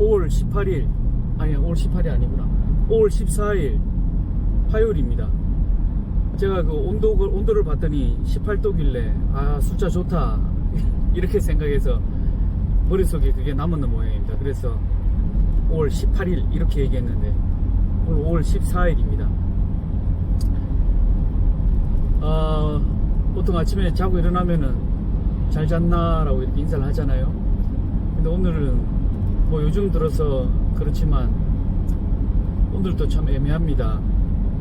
5월 18일 아니 5월 18일이 아니구나 5월 14일 화요일입니다. 제가 그 온도를 봤더니 18도길래 아 숫자 좋다 이렇게 생각해서 머릿속에 그게 남았는 모양입니다. 그래서 5월 18일 이렇게 얘기했는데 오늘 5월 14일입니다. 보통 아침에 자고 일어나면은 잘 잤나 라고 이렇게 인사를 하잖아요. 근데 오늘은 뭐 요즘 들어서 그렇지만 오늘도 참 애매합니다.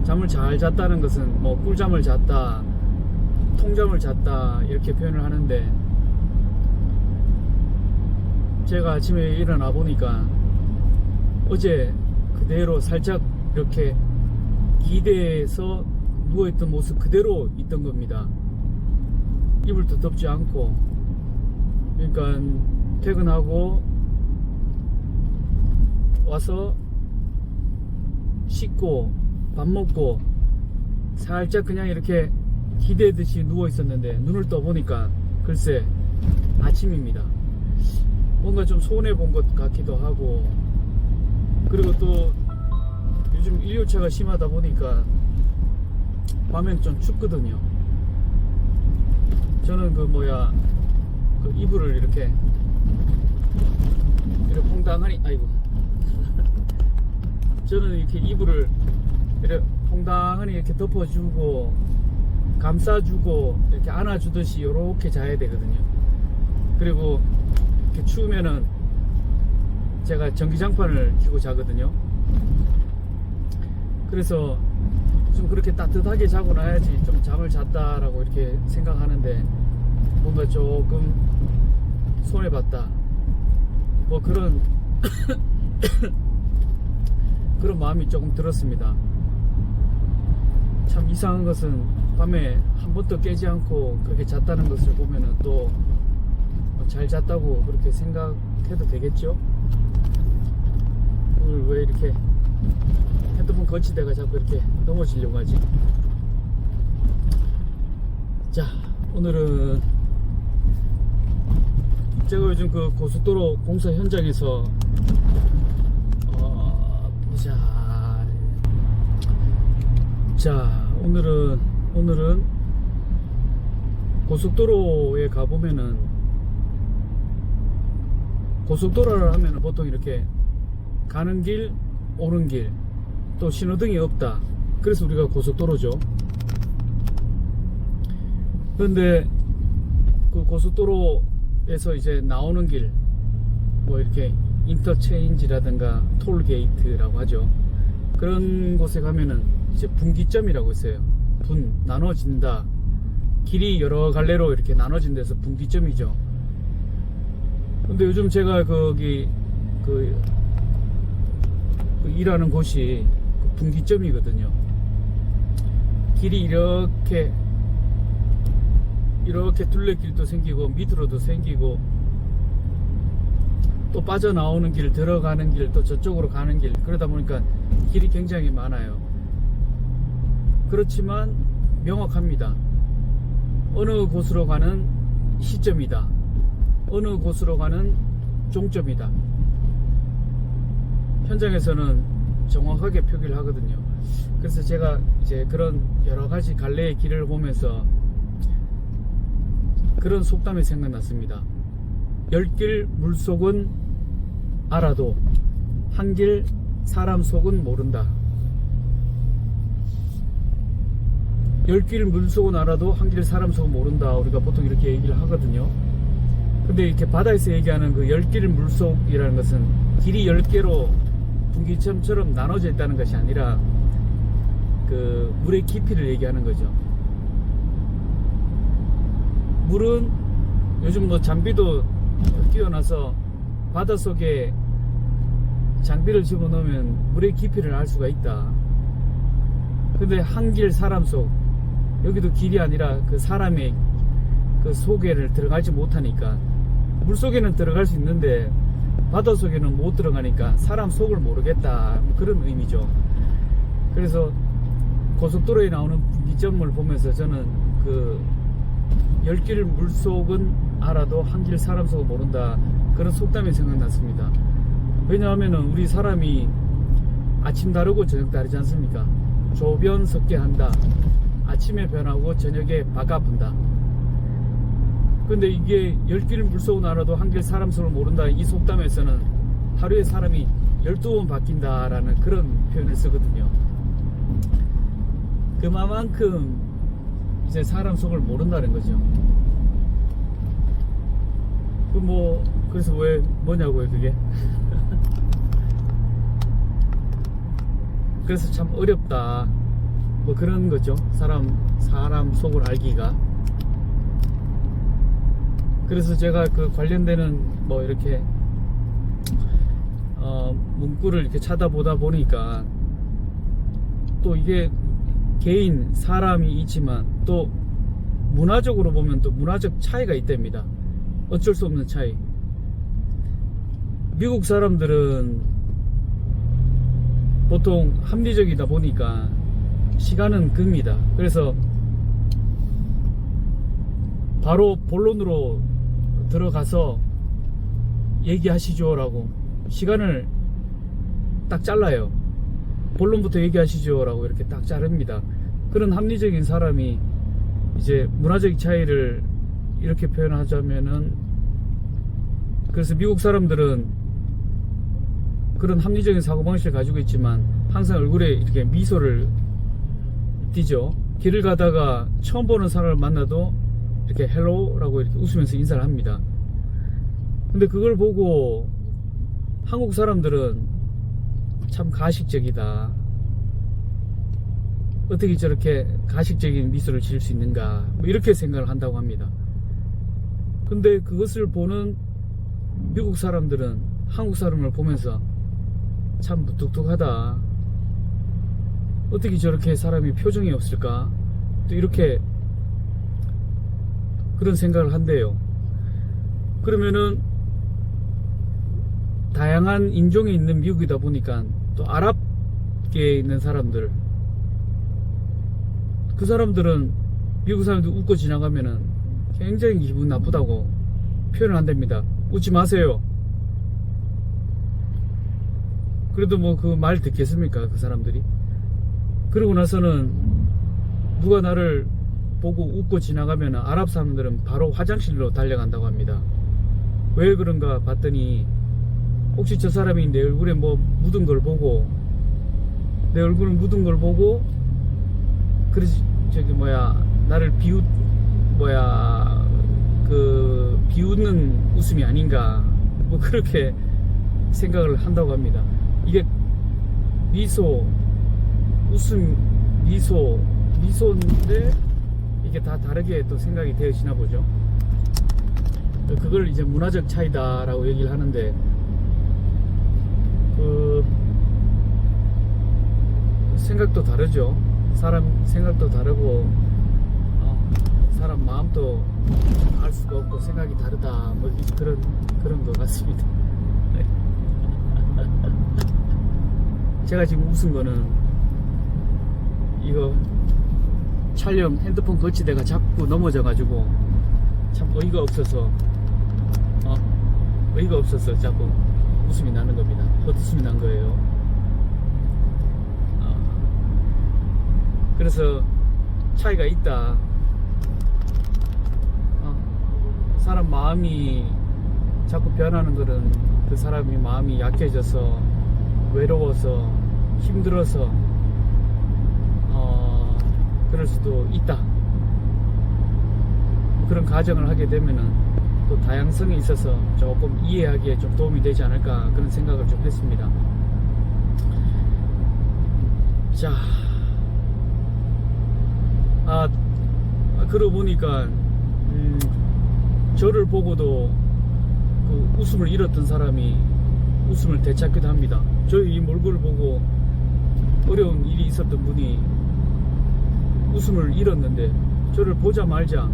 잠을 잘 잤다는 것은 뭐 꿀잠을 잤다, 통잠을 잤다 이렇게 표현을 하는데 제가 아침에 일어나 보니까 어제 그대로 살짝 이렇게 기대서 누워있던 모습 그대로 있던 겁니다. 이불도 덮지 않고. 그러니까 퇴근하고 와서 씻고 밥 먹고 살짝 그냥 이렇게 기대듯이 누워 있었는데 눈을 떠 보니까 글쎄 아침입니다. 뭔가 좀 손해 본 것 같기도 하고, 그리고 또 요즘 일교차가 심하다 보니까 밤엔 좀 춥거든요. 저는 그 이불을 이렇게 퐁당하니 아이고 저는 이렇게 이불을 이렇게 퐁당하니 이렇게 덮어주고 감싸주고 이렇게 안아주듯이 이렇게 자야 되거든요. 그리고 이렇게 추우면은 제가 전기장판을 켜고 자거든요. 그래서 좀 그렇게 따뜻하게 자고 나야지 좀 잠을 잤다라고 이렇게 생각하는데 뭔가 조금 손해봤다 뭐 그런 그런 마음이 조금 들었습니다. 참 이상한 것은 밤에 한 번도 깨지 않고 그렇게 잤다는 것을 보면은 또 잘 잤다고 그렇게 생각해도 되겠죠? 오늘 왜 이렇게 핸드폰 거치대가 자꾸 이렇게 넘어지려고 하지? 자, 오늘은 제가 요즘 그 고속도로 공사 현장에서 보자. 자, 오늘은 고속도로에 가보면은 고속도로를 하면은 보통 이렇게 가는 길, 오는 길, 또 신호등이 없다. 그래서 우리가 고속도로죠. 그런데 그 고속도로에서 이제 나오는 길, 뭐 이렇게 인터체인지라든가 톨게이트라고 하죠. 그런 곳에 가면은 이제 분기점이라고 있어요. 나눠진다. 길이 여러 갈래로 이렇게 나눠진 데서 분기점이죠. 근데 요즘 제가 거기 일하는 곳이 분기점이거든요. 길이 이렇게 둘레길도 생기고 밑으로도 생기고 또 빠져나오는 길, 들어가는 길, 또 저쪽으로 가는 길, 그러다 보니까 길이 굉장히 많아요. 그렇지만 명확합니다. 어느 곳으로 가는 시점이다, 어느 곳으로 가는 종점이다. 현장에서는 정확하게 표기를 하거든요. 그래서 제가 이제 그런 여러 가지 갈래의 길을 보면서 그런 속담이 생각났습니다. 10길 물속은 알아도 한 길 사람 속은 모른다. 10길 물속은 알아도 한 길 사람 속은 모른다. 우리가 보통 이렇게 얘기를 하거든요. 근데 이렇게 바다에서 얘기하는 그 10길 물속이라는 것은 길이 10개로 분기점처럼 나눠져 있다는 것이 아니라 그 물의 깊이를 얘기하는 거죠. 물은 요즘 뭐 장비도 뛰어나서 바닷속에 장비를 집어넣으면 물의 깊이를 알 수가 있다. 근데 한길 사람 속, 여기도 길이 아니라 그 사람의 그 속에를 들어가지 못하니까, 물속에는 들어갈 수 있는데 바닷속에는 못 들어가니까 사람 속을 모르겠다, 그런 의미죠. 그래서 고속도로에 나오는 분기점을 보면서 저는 그 10길 물속은 알아도 한 길 사람 속을 모른다, 그런 속담이 생각났습니다. 왜냐하면은 우리 사람이 아침 다르고 저녁 다르지 않습니까? 조변 섞게 한다. 아침에 변하고 저녁에 바가 아픈다. 근데 이게 10길 물속은 알아도 한 길 사람 속을 모른다. 이 속담에서는 하루에 사람이 12번 바뀐다라는 그런 표현을 쓰거든요. 그만큼 이제 사람 속을 모른다는 거죠. 그래서 왜 뭐냐고요 그게. 그래서 참 어렵다 뭐 그런 거죠. 사람 속을 알기가. 그래서 제가 그 관련되는 뭐 이렇게 문구를 이렇게 찾아보다 보니까 또 이게 개인 사람이 있지만 또 문화적으로 보면 또 문화적 차이가 있답니다. 어쩔 수 없는 차이. 미국 사람들은 보통 합리적이다 보니까 시간은 깁니다. 그래서 바로 본론으로 들어가서 얘기하시죠 라고 시간을 딱 잘라요. 본론부터 얘기하시죠 라고 이렇게 딱 자릅니다. 그런 합리적인 사람이 이제 문화적 차이를 이렇게 표현하자면은, 그래서 미국 사람들은 그런 합리적인 사고방식을 가지고 있지만 항상 얼굴에 이렇게 미소를 띠죠. 길을 가다가 처음 보는 사람을 만나도 이렇게 헬로라고 이렇게 웃으면서 인사를 합니다. 근데 그걸 보고 한국 사람들은 참 가식적이다. 어떻게 저렇게 가식적인 미소를 지을 수 있는가, 뭐 이렇게 생각을 한다고 합니다. 근데 그것을 보는 미국 사람들은 한국 사람을 보면서 참 무뚝뚝하다. 어떻게 저렇게 사람이 표정이 없을까? 또 이렇게 그런 생각을 한대요. 그러면은 다양한 인종이 있는 미국이다 보니까 또 아랍계에 있는 사람들, 그 사람들은 미국 사람들 웃고 지나가면은 굉장히 기분 나쁘다고 표현을 한답니다. 웃지 마세요. 그래도 뭐 그 말 듣겠습니까 그 사람들이. 그러고 나서는 누가 나를 보고 웃고 지나가면 아랍 사람들은 바로 화장실로 달려간다고 합니다. 왜 그런가 봤더니 혹시 저 사람이 내 얼굴에 뭐 묻은 걸 보고, 내 얼굴을 묻은 걸 보고 그래서 나를 비웃는 웃음이 아닌가, 뭐 그렇게 생각을 한다고 합니다. 이게 미소인데 이게 다 다르게 또 생각이 되어지나 보죠. 그걸 이제 문화적 차이다라고 얘기를 하는데, 그 생각도 다르죠. 사람 생각도 다르고 사람 마음도 알 수가 없고 생각이 다르다, 뭐 그런 것 같습니다. 네. 제가 지금 웃은 거는 이거 촬영 핸드폰 거치대가 자꾸 넘어져 가지고 참 어이가 없어서 자꾸 웃음이 나는 겁니다. 헛웃음이 난 거예요. 그래서 차이가 있다. 사람 마음이 자꾸 변하는 것은 그 사람이 마음이 약해져서 외로워서 힘들어서 그럴 수도 있다. 그런 가정을 하게 되면은 또 다양성이 있어서 조금 이해하기에 좀 도움이 되지 않을까, 그런 생각을 좀 했습니다. 자, 그러고 보니까 저를 보고도 그 웃음을 잃었던 사람이 웃음을 되찾기도 합니다. 저희 이 몰골을 보고 어려운 일이 있었던 분이 웃음을 잃었는데 저를 보자마자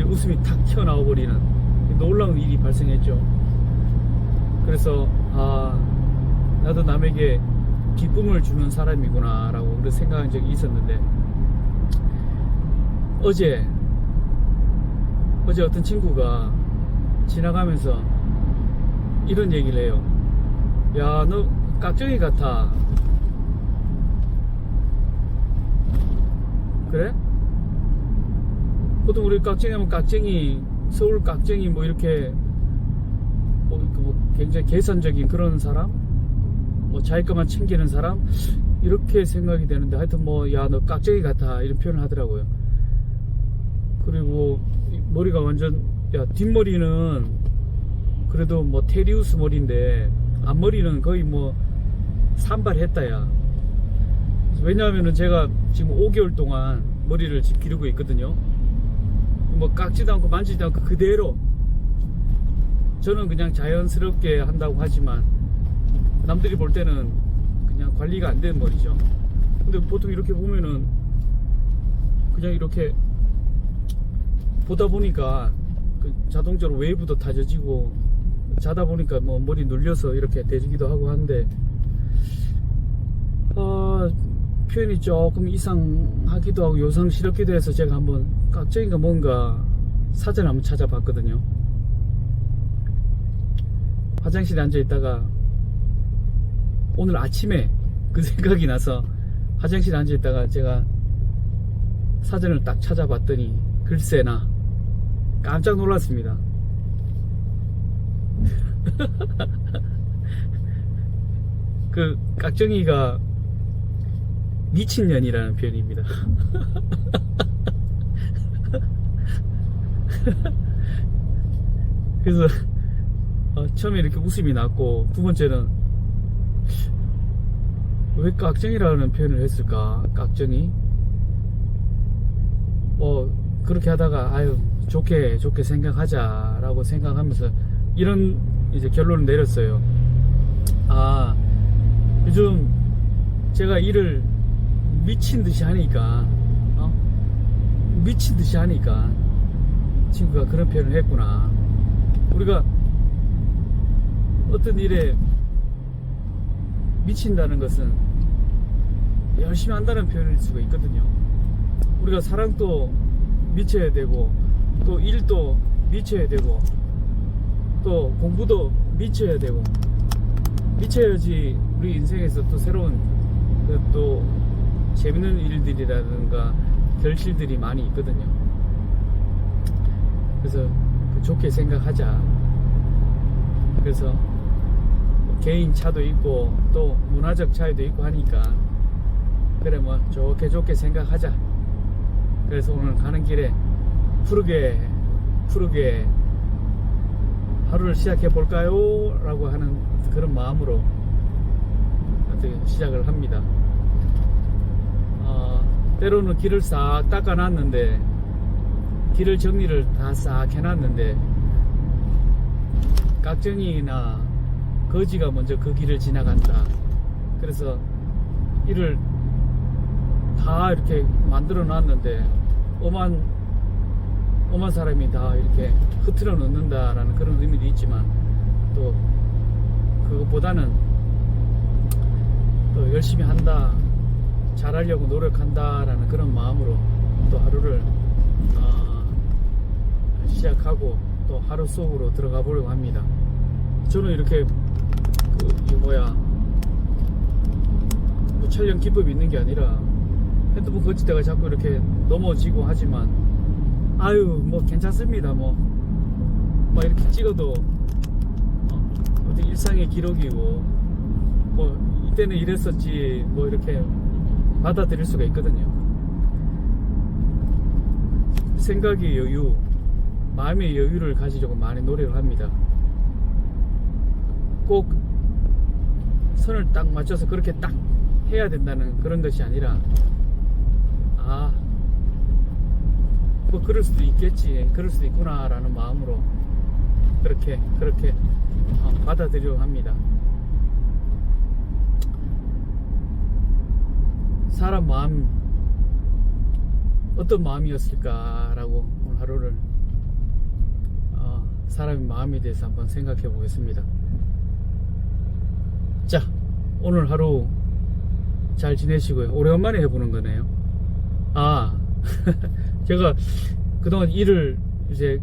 웃음이 탁 튀어나와 버리는 놀라운 일이 발생했죠. 그래서 나도 남에게 기쁨을 주는 사람이구나 라고 그런 생각한 적이 있었는데, 어제 어떤 친구가 지나가면서 이런 얘기를 해요. 야, 너 깍쟁이 같아. 그래? 보통 우리 깍쟁이 하면 깍쟁이, 서울 깍쟁이 뭐 이렇게 뭐 굉장히 계산적인 그런 사람? 뭐 자기 것만 챙기는 사람? 이렇게 생각이 되는데, 하여튼 뭐, 야, 너 깍쟁이 같아. 이런 표현을 하더라고요. 그리고 머리가 완전, 야, 뒷머리는 그래도 뭐 테리우스 머리인데 앞머리는 거의 뭐 산발했다. 야, 왜냐하면은 제가 지금 5개월 동안 머리를 지금 기르고 있거든요. 뭐 깎지도 않고 만지지도 않고 그대로. 저는 그냥 자연스럽게 한다고 하지만 남들이 볼 때는 그냥 관리가 안 된 머리죠. 근데 보통 이렇게 보면은 그냥 이렇게 보다 보니까 그 자동적으로 웨이브도 다져지고, 자다 보니까 뭐 머리 눌려서 이렇게 대지기도 하고 하는데, 표현이 조금 이상하기도 하고 요상스럽기도 해서 제가 한번 깍쟁이가 뭔가 사전을 한번 찾아봤거든요. 화장실에 앉아 있다가 오늘 아침에 그 생각이 나서 화장실에 앉아 있다가 제가 사전을 딱 찾아봤더니 글쎄나 깜짝 놀랐습니다. 그 깍쟁이가 미친년이라는 표현입니다. 그래서 처음에 이렇게 웃음이 났고, 두 번째는 왜 깍쟁이라는 표현을 했을까? 깍쟁이? 그렇게 하다가 아유 좋게 생각하자라고 생각하면서 이런 이제 결론을 내렸어요. 아, 요즘 제가 일을 미친듯이 하니까 미친듯이 하니까 친구가 그런 표현을 했구나. 우리가 어떤 일에 미친다는 것은 열심히 한다는 표현일 수가 있거든요. 우리가 사랑도 미쳐야 되고, 또 일도 미쳐야 되고, 또 공부도 미쳐야 되고, 미쳐야지 우리 인생에서 또 새로운 또 재밌는 일들이라든가 결실들이 많이 있거든요. 그래서 좋게 생각하자. 그래서 개인 차도 있고 또 문화적 차이도 있고 하니까 그래 뭐 좋게 생각하자. 그래서 오늘 가는 길에 푸르게 하루를 시작해 볼까요? 라고 하는 그런 마음으로 시작을 합니다. 때로는 길을 싹 닦아놨는데, 길을 정리를 다 싹 해놨는데 깍쟁이나 거지가 먼저 그 길을 지나간다. 그래서 길을 다 이렇게 만들어 놨는데 엄한 사람이 다 이렇게 흐트러 놓는다라는 그런 의미도 있지만, 또 그것보다는 또 열심히 한다, 잘하려고 노력한다라는 그런 마음으로 또 하루를 시작하고 또 하루 속으로 들어가 보려고 합니다. 저는 이렇게 촬영 기법이 있는 게 아니라 핸드폰 거치다가 자꾸 이렇게 넘어지고 하지만 아유 뭐 괜찮습니다. 뭐 이렇게 찍어도 어떤 일상의 기록이고, 뭐 이때는 이랬었지 뭐 이렇게 받아들일 수가 있거든요. 생각의 여유, 마음의 여유를 가지려고 많이 노력을 합니다. 꼭 선을 딱 맞춰서 그렇게 딱 해야 된다는 그런 것이 아니라, 뭐 그럴 수도 있겠지, 그럴 수도 있구나 라는 마음으로 그렇게 받아들이려고 합니다. 사람 마음, 어떤 마음이었을까 라고 오늘 하루를 사람의 마음에 대해서 한번 생각해 보겠습니다. 자, 오늘 하루 잘 지내시고요. 오래간만에 해보는 거네요. 제가 그동안 일을 이제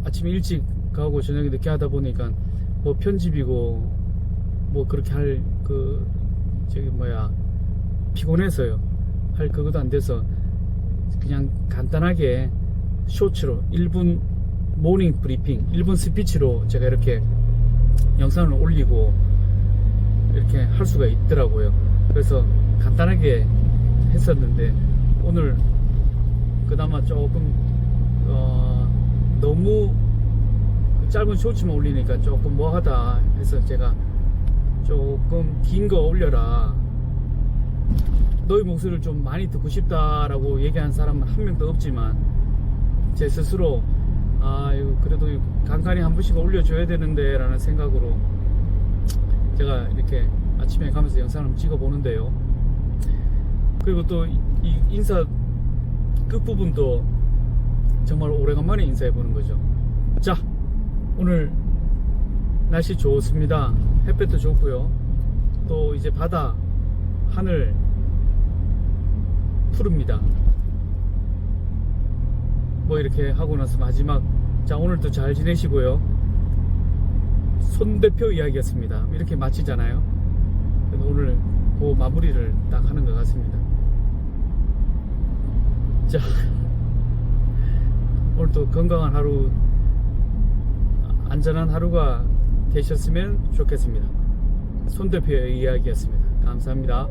아침에 일찍 가고 저녁에 늦게 하다 보니까 뭐 편집이고 뭐 그렇게 할 그 저기 뭐야 피곤해서요 할 그것도 안 돼서 그냥 간단하게 쇼츠로 1분 모닝 브리핑 1분 스피치로 제가 이렇게 영상을 올리고 이렇게 할 수가 있더라고요. 그래서 간단하게 했었는데 오늘 그나마 조금 너무 짧은 쇼츠만 올리니까 조금 뭐하다 해서 제가 조금 긴 거 올려라, 너희 목소리를 좀 많이 듣고 싶다라고 얘기한 사람은 한 명도 없지만 제 스스로 이거 그래도 간간히 한 번씩 올려줘야 되는데 라는 생각으로 제가 이렇게 아침에 가면서 영상을 한번 찍어 보는데요. 그리고 또 이 인사 끝부분도 정말 오래간만에 인사해 보는 거죠. 자, 오늘 날씨 좋습니다. 햇볕도 좋고요. 또 이제 바다, 하늘 푸릅니다. 뭐 이렇게 하고 나서 마지막, 자, 오늘도 잘 지내시고요. 손 대표 이야기였습니다. 이렇게 마치잖아요. 그래서 오늘 그 마무리를 딱 하는 것 같습니다. 자, 오늘도 건강한 하루, 안전한 하루가 되셨으면 좋겠습니다. 손 대표의 이야기였습니다. 감사합니다.